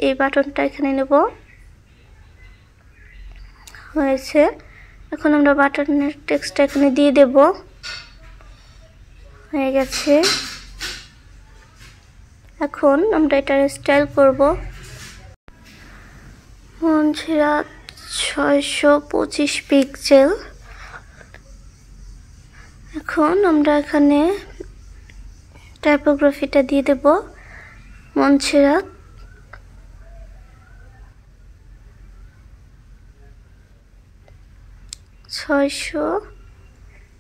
এই বাটনটা এখানে নেব। হয়েছে। এখন আমরা বাটনের টেক্সটটা এখানে দিয়ে দেব। হয়ে গেছে। এখন আমরা এটা স্টাইল করব। মনসেরাট 625 পিক্সেল। এখন আমরা এখানে টাইপোগ্রাফিটা দিয়ে দেব মনসেরাত। ছয়শো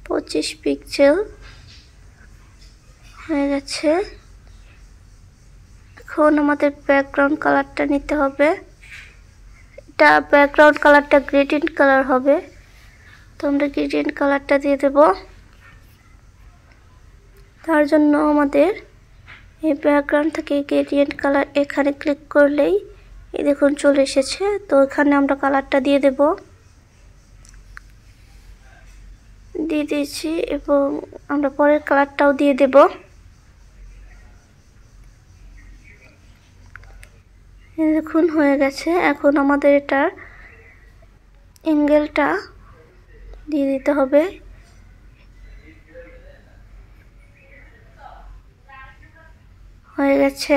25 পিক্সেল হয়ে গেছে। এখন আমাদের ব্যাকগ্রাউন্ড কালারটা নিতে হবে। এটা ব্যাকগ্রাউন্ড কালারটা গ্রেডিয়েন্ট কালার হবে, তো আমরা গ্রেডিয়েন্ট কালারটা দিয়ে দেব। তার জন্য আমাদের এই ব্যাকগ্রাউন্ড থেকে গ্রেডিয়েন্ট কালার এখানে ক্লিক করলেই এই দেখুন চলে এসেছে। তো এখানে আমরা কালারটা দিয়ে দেব, দিয়ে দিয়েছি এবং আমরা পরের কালারটাও দিয়ে দেব। দেখুন হয়ে গেছে। এখন আমাদের এটার অ্যাঙ্গেলটা দিয়ে দিতে হবে। হয়ে গেছে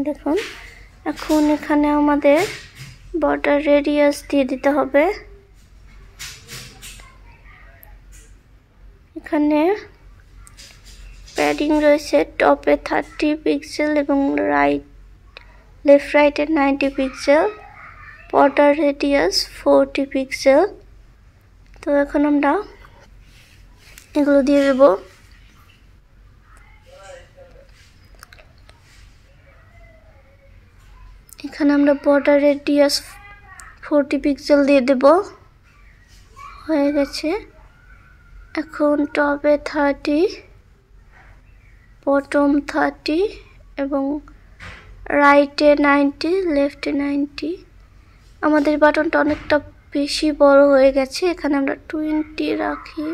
দেখুন। এখন এখানে আমাদের বর্ডার রেডিয়াস দিয়ে দিতে হবে। এখানে প্যাডিং রয়েছে টপে 30 পিক্সেল এবং লেফট রাইটে 90 পিক্সেল, বর্ডার রেডিয়াস 40 পিক্সেল। তো এখন আমরা এগুলো দিয়ে দেব। এখানে আমরা বর্ডার রেডিয়াস 40 পিক্সেল দিয়ে দেব। হয়ে গেছে। এখন টপে 30, বটম 30 এবং রাইটে 90, লেফটে 90। আমাদের বাটনটা অনেকটা বেশি বড় হয়ে গেছে, এখানে আমরা 20 রাখি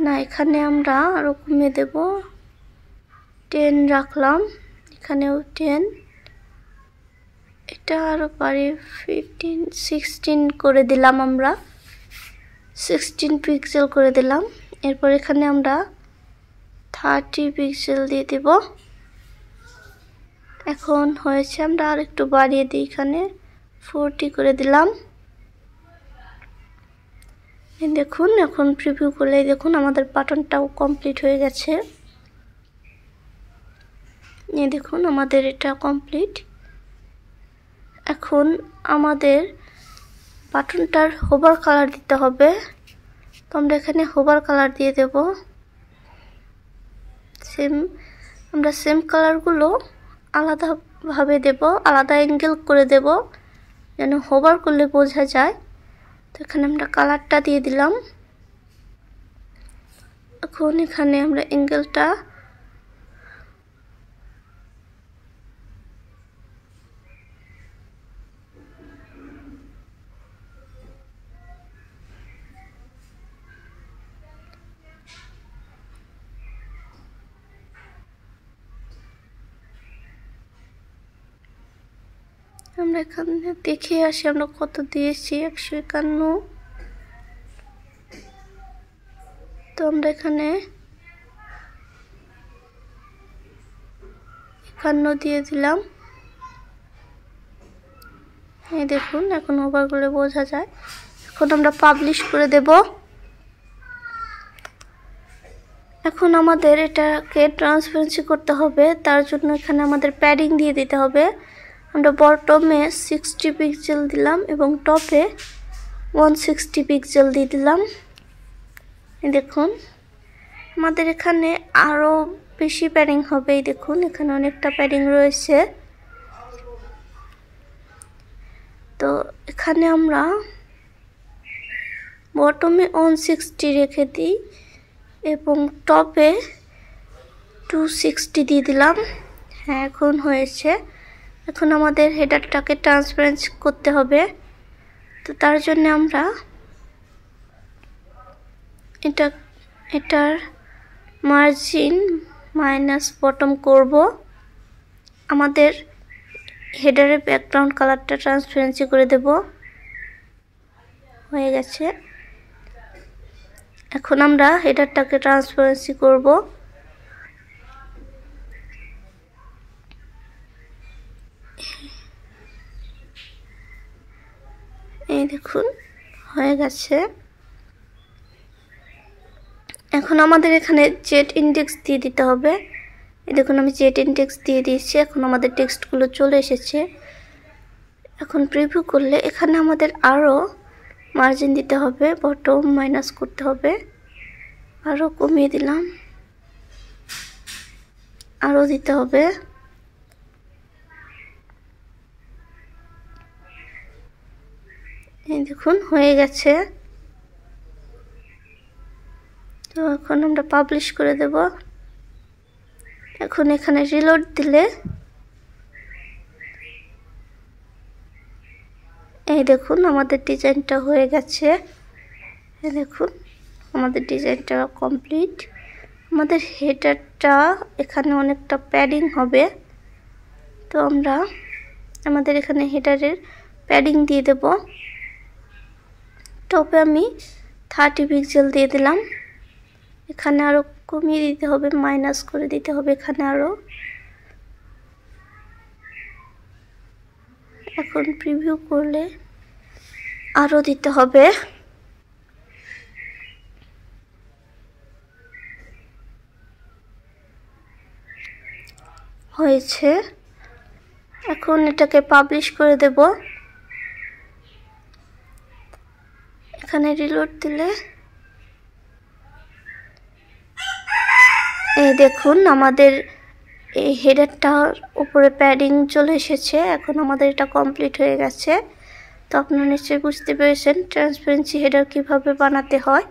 না, এখানে আমরা আরো কমিয়ে দেব। 10 রাখলাম, এখানেও 10। এটা আরো পারি 15, 16 করে দিলাম, আমরা 16 পিক্সেল করে দিলাম। এরপর এখানে আমরা 30 পিক্সেল দিয়ে দেব। এখন হয়েছে, আমরা আর একটু বাড়িয়ে দিই, এখানে 40 করে দিলাম। দেখুন এখন প্রিভিউ করলে দেখুন আমাদের বাটনটাও কমপ্লিট হয়ে গেছে। এই দেখুন আমাদের এটা কমপ্লিট। এখন আমাদের বাটনটার হোভার কালার দিতে হবে, তো আমরা এখানে হোভার কালার দিয়ে দেব। আমরা সেম কালারগুলো আলাদাভাবে দেব, আলাদা অ্যাঙ্গেল করে দেব যেন হোভার করলে বোঝা যায়। তো এখানে আমরা কালারটা দিয়ে দিলাম। এখন এখানে আমরা অ্যাঙ্গেলটা আমরা এখানে দেখে আসি আমরা কত দিয়েছি, 151। তো আমরা এখানে 51 দিয়ে দিলাম। এই দেখুন এখন ওভার করলে বোঝা যায়। এখন আমরা পাবলিশ করে দেব। এখন আমাদের এটাকে ট্রান্সপারেন্সি করতে হবে, তার জন্য এখানে আমাদের প্যাডিং দিয়ে দিতে হবে। আমরা বটমে 60 পিক্সেল দিলাম এবং টপে 160 পিক্সেল দিয়ে দিলাম। দেখুন আমাদের এখানে আরো বেশি প্যাডিং হবে। দেখুন এখানে অনেকটা প্যাডিং রয়েছে। তো এখানে আমরা বটমে 160 রেখে দিই এবং টপে 260 দিয়ে দিলাম। হ্যাঁ এখন হয়েছে। এখন আমাদের হেডারটাকে ট্রান্সপারেন্ট করতে হবে, তো তার জন্য আমরা এটার মার্জিন মাইনাস বটম করব। আমাদের হেডারের ব্যাকগ্রাউন্ড কালারটা ট্রান্সপারেন্সি করে দেব। হয়ে গেছে। এখন আমরা হেডারটাকে ট্রান্সপারেন্সি করব। এই দেখুন হয়ে গেছে। এখন আমাদের এখানে জেড ইন্ডেক্স দিয়ে দিতে হবে। এই দেখুন আমি জেড ইন্ডেক্স দিয়ে দিয়েছি। এখন আমাদের টেক্সটগুলো চলে এসেছে। এখন প্রিভিউ করলে এখানে আমাদের আরও মার্জিন দিতে হবে, বটম মাইনাস করতে হবে। আরও কমিয়ে দিলাম, আরও দিতে হবে। এই দেখুন হয়ে গেছে। তো এখন আমরা পাবলিশ করে দেব। এখন এখানে রিলোড দিলে এই দেখুন আমাদের ডিজাইনটা হয়ে গেছে। এই দেখুন আমাদের ডিজাইনটা কমপ্লিট। আমাদের হেডারটা এখানে অনেকটা প্যাডিং হবে, তো আমরা আমাদের এখানে হেডারের প্যাডিং দিয়ে দেব। টপে আমি 30 পিক্সেল দিয়ে দিলাম। এখানে আরও কমিয়ে দিতে হবে, মাইনাস করে দিতে হবে এখানে আরও। এখন প্রিভিউ করলে আরও দিতে হবে। হয়েছে। এখন এটাকে পাবলিশ করে দেব। এখানে রিলোড দিলে এই দেখুন আমাদের এই হেডারটার উপরে প্যাডিং চলে এসেছে। এখন আমাদের এটা কমপ্লিট হয়ে গেছে। তো আপনারা নিশ্চয়ই বুঝতে পেরেছেন ট্রান্সপারেন্সি হেডার কিভাবে বানাতে হয়।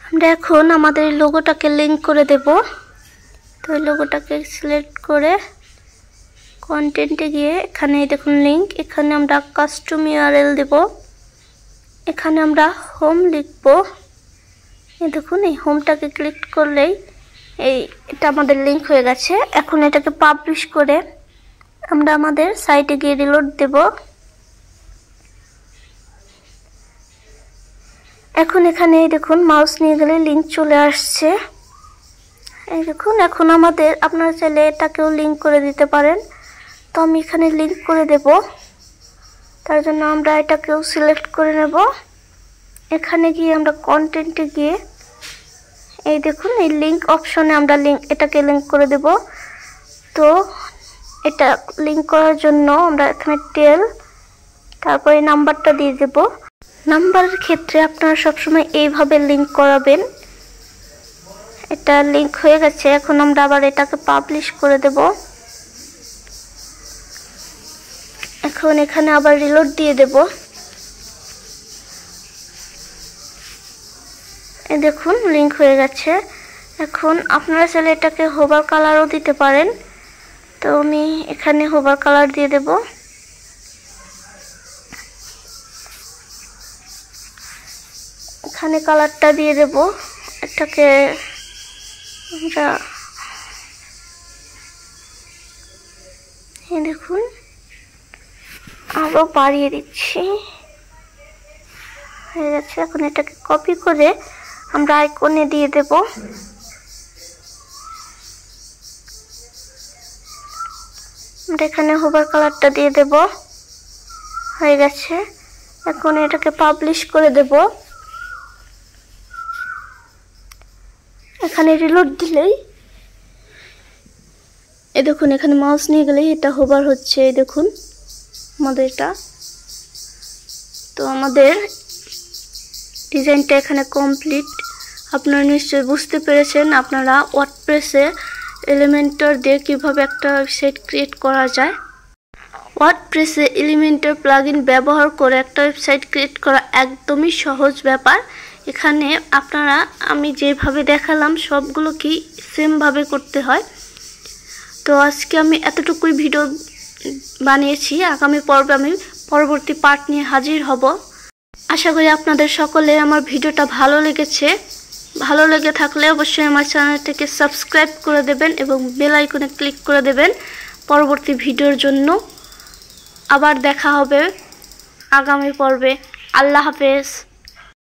আমরা এখন আমাদের লোগোটাকে লিংক করে দেব। তো এই লোগোটাকে সিলেক্ট করে কন্টেন্টে গিয়ে এখানে দেখুন লিংক, এখানে আমরা কাস্টম ইউআরএল দেব। এখানে আমরা হোম লিখব। এই দেখুন এই হোমটাকে ক্লিক করলেই এটা আমাদের লিংক হয়ে গেছে। এখন এটাকে পাবলিশ করে আমরা আমাদের সাইটে গিয়ে রিলোড দেব। এখন এখানে দেখুন মাউস নিয়ে গেলে লিংক চলে আসছে। এই দেখুন এখন আমাদের আপনারা চাইলে এটাকেও লিংক করে দিতে পারেন। তো আমি এখানে লিংক করে দেব। তার জন্য আমরা এটাকেও সিলেক্ট করে নেব। এখানে গিয়ে আমরা কন্টেন্টে গিয়ে এই দেখুন এই লিংক অপশনে আমরা এটাকে লিংক করে দেব। তো এটা লিংক করার জন্য আমরা এখানে টেল, তারপরে নাম্বারটা দিয়ে দেব। নাম্বারের ক্ষেত্রে আপনারা সবসময় এইভাবে লিংক করাবেন। এটা লিংক হয়ে গেছে। এখন আমরা আবার এটাকে পাবলিশ করে দেব। এখন এখানে আবার রিলোড দিয়ে দেব। এই দেখুন লিংক হয়ে গেছে। এখন আপনারা চাইলে এটাকে হোভার কালারও দিতে পারেন। তো আমি এখানে হোভার কালার দিয়ে দেব। এখানে কালারটা দিয়ে দেব। এটাকে আমরা এই দেখুন আরো বাড়িয়ে দিচ্ছি, হয়ে গেছে। এখন এটাকে কপি করে আমরা আইকনে দিয়ে দেব। আমরা এখানে হোভার কালারটা দিয়ে দেব, হয়ে গেছে। এখন এটাকে পাবলিশ করে দেব। এখানে রিলোড দিলেই এই দেখুন এখানে মাউস নিয়ে গেলেই এটা হোভার হচ্ছে। এই দেখুন আমাদের এটা। তো আমাদের ডিজাইনটা এখানে কমপ্লিট। আপনারা নিশ্চয়ই বুঝতে পেরেছেন আপনারা ওয়ার্ডপ্রেসে এলিমেন্টর দিয়ে কিভাবে একটা ওয়েবসাইট ক্রিয়েট করা যায়। ওয়ার্ডপ্রেসে এলিমেন্টর প্লাগইন ব্যবহার করে একটা ওয়েবসাইট ক্রিয়েট করা একদমই সহজ ব্যাপার। এখানে আপনারা আমি যেভাবে দেখালাম সবগুলোকেই সেমভাবে করতে হয়। তো আজকে আমি এতটুকুই ভিডিও বানিয়েছি। আগামী পর্বে আমি পরবর্তী পার্ট নিয়ে হাজির হব। আশা করি আপনাদের সকলের আমার ভিডিওটা ভালো লেগেছে। ভালো লেগে থাকলে অবশ্যই আমার চ্যানেলটিকে সাবস্ক্রাইব করে দেবেন এবং বেল আইকনে ক্লিক করে দেবেন পরবর্তী ভিডিওর জন্য। আবার দেখা হবে আগামী পর্বে। আল্লাহ হাফেজ।